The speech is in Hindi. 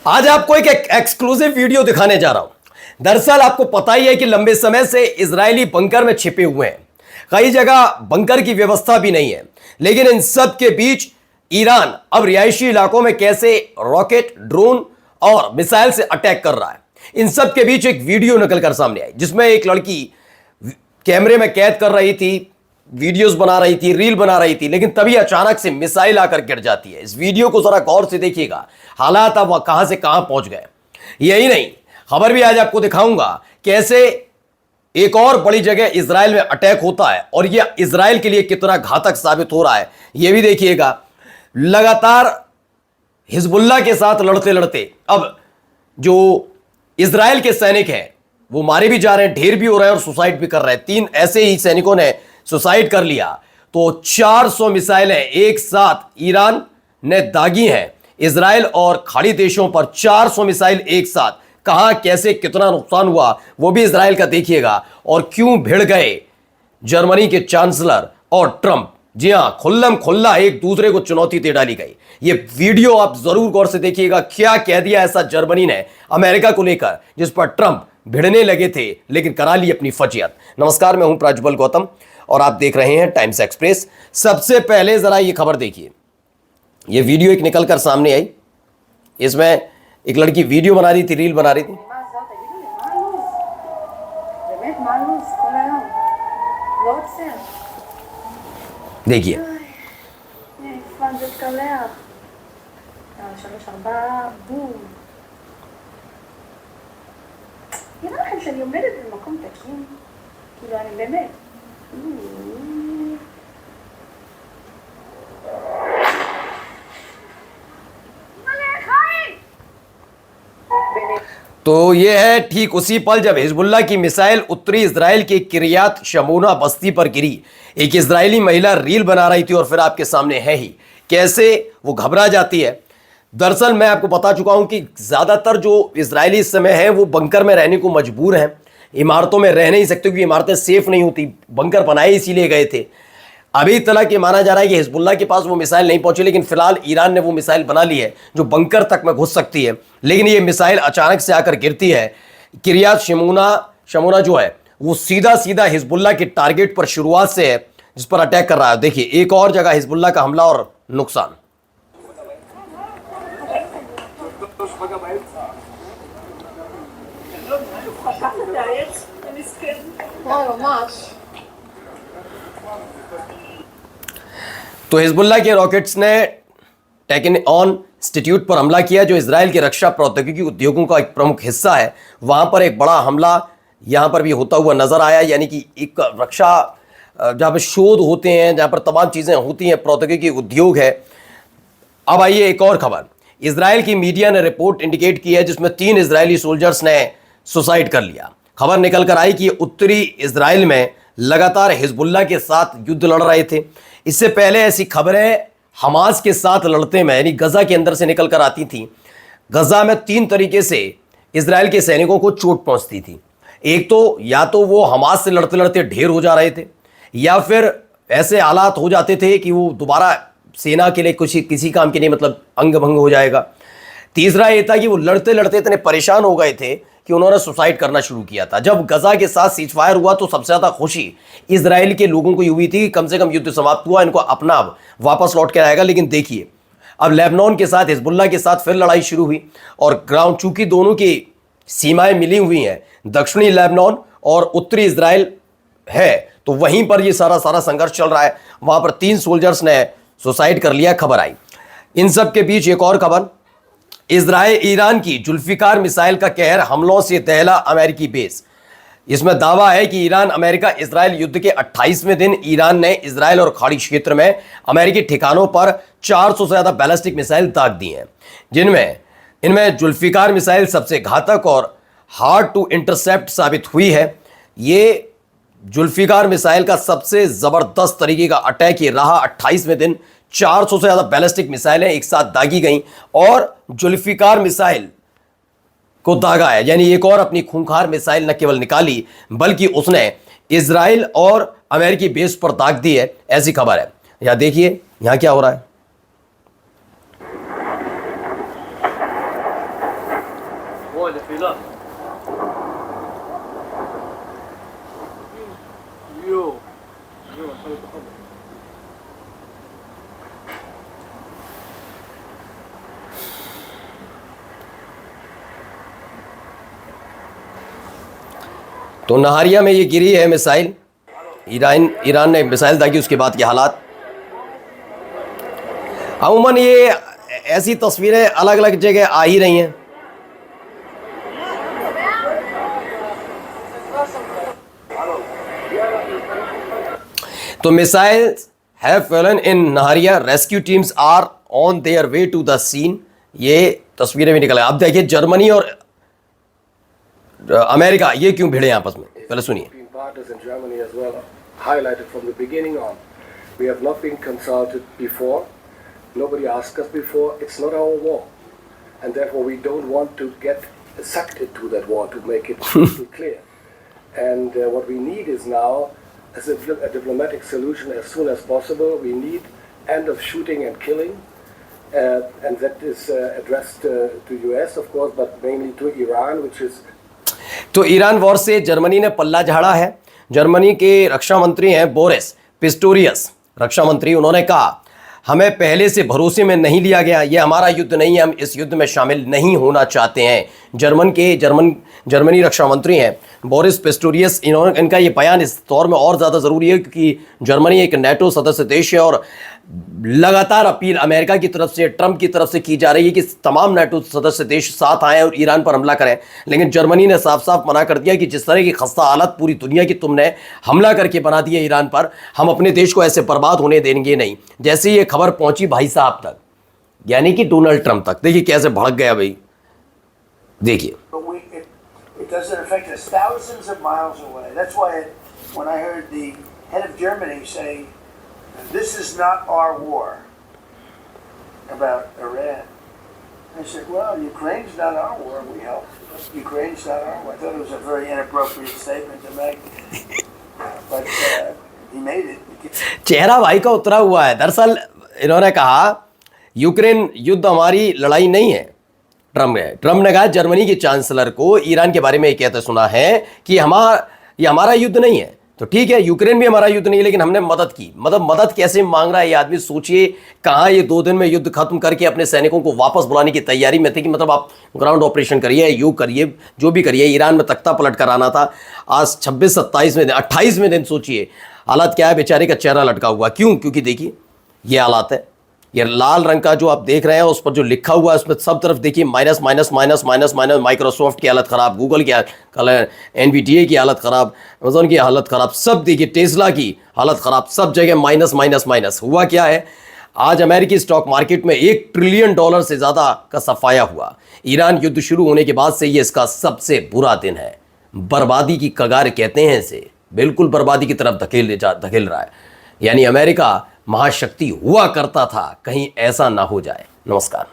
आज आपको एक एक्सक्लूसिव वीडियो दिखाने जा रहा हूं। दरअसल आपको पता ही है कि लंबे समय से इजरायली बंकर में छिपे हुए हैं। कई जगह बंकर की व्यवस्था भी नहीं है, लेकिन इन सब के बीच ईरान अब रिहायशी इलाकों में कैसे रॉकेट, ड्रोन और मिसाइल से अटैक कर रहा है। इन सब के बीच एक वीडियो निकलकर सामने आई जिसमें एक लड़की कैमरे में कैद कर रही थी, वीडियोस बना रही थी, रील बना रही थी, लेकिन तभी अचानक से मिसाइल आकर गिर जाती है। इस वीडियो को जरा गौर से देखिएगा, हालात अब कहां से कहां पहुंच गए। यही नहीं, खबर भी आज आपको दिखाऊंगा कैसे एक और बड़ी जगह इजराइल में अटैक होता है और यह इजराइल के लिए कितना घातक साबित हो रहा है यह भी देखिएगा। लगातार हिजबुल्लाह के साथ लड़ते लड़ते अब जो इजराइल के सैनिक हैं वो मारे भी जा रहे हैं, ढेर भी हो रहे हैं और सुसाइड भी कर रहे हैं। 3 ऐसे ही सैनिकों ने सुसाइड कर लिया। तो 400 मिसाइलें एक साथ ईरान ने दागी हैं इजराइल और खाड़ी देशों पर। 400 मिसाइल एक साथ, कहां, कैसे, कितना नुकसान हुआ वो भी इजराइल का देखिएगा। और क्यों भिड़ गए जर्मनी के चांसलर और ट्रंप। जी हां, खुल्लम खुल्ला एक दूसरे को चुनौती दे डाली गई। ये वीडियो आप जरूर गौर से देखिएगा, क्या कह दिया ऐसा जर्मनी ने अमेरिका को लेकर जिस पर ट्रंप भिड़ने लगे थे, लेकिन करा ली अपनी फजियत। नमस्कार, मैं हूं प्रज्वल गौतम और आप देख रहे हैं टाइम्स एक्सप्रेस। सबसे पहले जरा ये खबर देखिए। ये वीडियो एक निकल कर सामने आई, इसमें एक लड़की वीडियो बना रही थी, रील बना रही थी। देखिए נראה לכם שאני עומדת במקום תקין? כאילו, אני באמת. तो यह है ठीक उसी पल जब हिजबुल्लाह की मिसाइल उत्तरी इजराइल के किरियात शमूना बस्ती पर गिरी। एक इजरायली महिला रील बना रही थी और फिर आपके सामने है ही कैसे वो घबरा जाती है। दरअसल मैं आपको बता चुका हूं कि ज़्यादातर जो इजरायली इस समय हैं वो बंकर में रहने को मजबूर हैं। इमारतों में रह नहीं सकते क्योंकि इमारतें सेफ नहीं होती, बंकर बनाए इसीलिए गए थे। अभी तक ये माना जा रहा है कि हिजबुल्लाह के पास वो मिसाइल नहीं पहुंची, लेकिन फिलहाल ईरान ने वो मिसाइल बना ली है जो बंकर तक में घुस सकती है। लेकिन ये मिसाइल अचानक से आकर गिरती है। किरियात शमूना जो है वो सीधा सीधा हिजबुल्लाह के टारगेट पर शुरुआत से है, जिस पर अटैक कर रहा है। देखिए एक और जगह हिजबुल्लाह का हमला और नुकसान। तो हिजबुल्लाह के रॉकेट्स ने टेक्नॉन इंस्टीट्यूट पर हमला किया जो इजराइल के रक्षा प्रौद्योगिकी उद्योगों का एक प्रमुख हिस्सा है। वहां पर एक बड़ा हमला यहां पर भी होता हुआ नजर आया, यानी कि एक रक्षा जहां पर शोध होते हैं, जहां पर तमाम चीजें होती हैं, प्रौद्योगिकी उद्योग है। अब आइए एक और खबर। इजराइल की मीडिया ने रिपोर्ट इंडिकेट की है जिसमें 3 इजरायली सोल्जर्स ने सुसाइड कर लिया। खबर निकल कर आई कि उत्तरी इजराइल में लगातार हिजबुल्लाह के साथ युद्ध लड़ रहे थे। इससे पहले ऐसी खबरें हमास के साथ लड़ते में यानी गजा के अंदर से निकल कर आती थी। गजा में 3 तरीके से इजराइल के सैनिकों को चोट पहुंचती थी। एक तो या तो वो हमास से लड़ते लड़ते ढेर हो जा रहे थे, या फिर ऐसे हालात हो जाते थे कि वो दोबारा सेना के लिए किसी काम के नहीं, मतलब अंग भंग हो जाएगा। तीसरा ये था कि वो लड़ते लड़ते इतने परेशान हो गए थे कि उन्होंने सुसाइड करना शुरू किया था। जब गजा के साथ सीजफायर हुआ तो सबसे ज़्यादा खुशी इजराइल के लोगों को हुई थी कि कम से कम युद्ध समाप्त हुआ, इनको अपना वापस लौट के आएगा। लेकिन देखिए अब लेबनान के साथ हिजबुल्लाह के साथ फिर लड़ाई शुरू हुई और ग्राउंड, चूंकि दोनों की सीमाएं मिली हुई हैं, दक्षिणी लेबनान और उत्तरी इजराइल है, तो वहीं पर ये सारा संघर्ष चल रहा है। वहां पर 3 सोल्जर्स ने सुसाइड कर लिया, खबर आई। इन सब के बीच एक और खबर, ईरान की जुल्फिकार मिसाइल का कहर, हमलों से दहला अमेरिकी बेस। इसमें दावा है कि ईरान अमेरिका इजराइल युद्ध के 28वें दिन ईरान ने इजराइल और खाड़ी क्षेत्र में अमेरिकी ठिकानों पर 400 से ज़्यादा बैलिस्टिक मिसाइल दाग दी हैं, इनमें जुल्फिकार मिसाइल सबसे घातक और हार्ड टू इंटरसेप्ट साबित हुई है। ये जुल्फिकार मिसाइल का सबसे ज़बरदस्त तरीके का अटैक ये रहा। 28वें दिन 400 से ज़्यादा बैलिस्टिक मिसाइलें एक साथ दागी गईं और जुल्फिकार मिसाइल को दागा है, यानी एक और अपनी खूंखार मिसाइल न केवल निकाली बल्कि उसने इजराइल और अमेरिकी बेस पर दाग दी है, ऐसी खबर है। यहां देखिए यहां क्या हो रहा है। Boy, the feel up. Yo. Yo, I'm trying to come. तो नहारिया में ये गिरी है मिसाइल, ईरान ने मिसाइल दागी, उसके बाद के हालात। अमूमन ये ऐसी तस्वीरें अलग अलग जगह आ ही रही हैं। तो missiles have fallen in Nahariya, rescue teams are on their way to the scene. ये तस्वीरें भी निकल आई। अब देखिए जर्मनी और अमेरिका ये क्यों भिड़े आपस में, पहले सुनिए। Partners in Germany as well highlighted from the beginning on. We have not been consulted before. Nobody asked us before. It's not our war, and therefore we don't want to get sucked into that war, to make it crystal clear. And what we need is now is a diplomatic solution as soon as possible. We need end of shooting and killing, and that is addressed to US, of course, but mainly to Iran, which is तो ईरान वॉर से जर्मनी ने पल्ला झाड़ा है। जर्मनी के रक्षा मंत्री हैं बोरिस पिस्टोरियस, रक्षा मंत्री, उन्होंने कहा हमें पहले से भरोसे में नहीं लिया गया, ये हमारा युद्ध नहीं है, हम इस युद्ध में शामिल नहीं होना चाहते हैं। जर्मनी रक्षा मंत्री हैं बोरिस पिस्टोरियस, इनका ये बयान इस दौर में और ज़्यादा ज़रूरी है क्योंकि जर्मनी एक नेटो सदस्य देश है और लगातार अपील अमेरिका की तरफ से, ट्रंप की तरफ से की जा रही है कि तमाम नेटो सदस्य देश साथ आएँ और ईरान पर हमला करें। लेकिन जर्मनी ने साफ साफ मना कर दिया कि जिस तरह की खस्ता हालत पूरी दुनिया की तुमने हमला करके बना दिया ईरान पर, हम अपने देश को ऐसे बर्बाद होने देंगे नहीं। जैसे ही ये खबर पहुंची भाई साहब तक, यानी कि डोनाल्ड ट्रंप तक, देखिए कैसे भड़क गया भाई, देखिए। It doesn't affect us thousands of miles away. That's why when I heard the head of Germany say, "This is not our war," about Iran, I said, "Well, Ukraine's not our war. We helped. Ukraine's not our war." I thought it was a very inappropriate statement to make, but he made it. चेहरा भाई का उतरा हुआ है। दरअसल इन्होंने कहा यूक्रेन युद्ध हमारी लड़ाई नहीं है। ट्रम्प ने कहा जर्मनी के चांसलर को ईरान के बारे में ये कहते सुना है कि ये हमारा युद्ध नहीं है। तो ठीक है, यूक्रेन भी हमारा युद्ध नहीं है, लेकिन हमने मदद की। मदद कैसे मांग रहा है ये आदमी, सोचिए। कहाँ ये 2 दिन में युद्ध खत्म करके अपने सैनिकों को वापस बुलाने की तैयारी में थे कि मतलब आप ग्राउंड ऑपरेशन करिए, युग करिए, जो भी करिए। ईरान में तख्ता पलट कर आना था। आज 26-27वें दिन, 28वें दिन, सोचिए हालात क्या है। बेचारे का चेहरा लटका हुआ, क्यों? क्योंकि देखिए ये हालात है। ये लाल रंग का जो आप देख रहे हैं उस पर जो लिखा हुआ है उसमें सब तरफ देखिए minus minus minus minus minus. Microsoft की हालत ख़राब, गूगल की NVDA की हालत ख़राब, अमेजोन की हालत ख़राब, सब देखिए, टेस्ला की हालत ख़राब, सब जगह माइनस माइनस माइनस। हुआ क्या है, आज अमेरिकी स्टॉक मार्केट में $1 ट्रिलियन से ज़्यादा का सफाया हुआ। ईरान युद्ध शुरू होने के बाद से ये इसका सबसे बुरा दिन है। बर्बादी की कगार कहते हैं इसे, बिल्कुल बर्बादी की तरफ धकेल रहा है। यानी अमेरिका महाशक्ति हुआ करता था, कहीं ऐसा ना हो जाए। नमस्कार।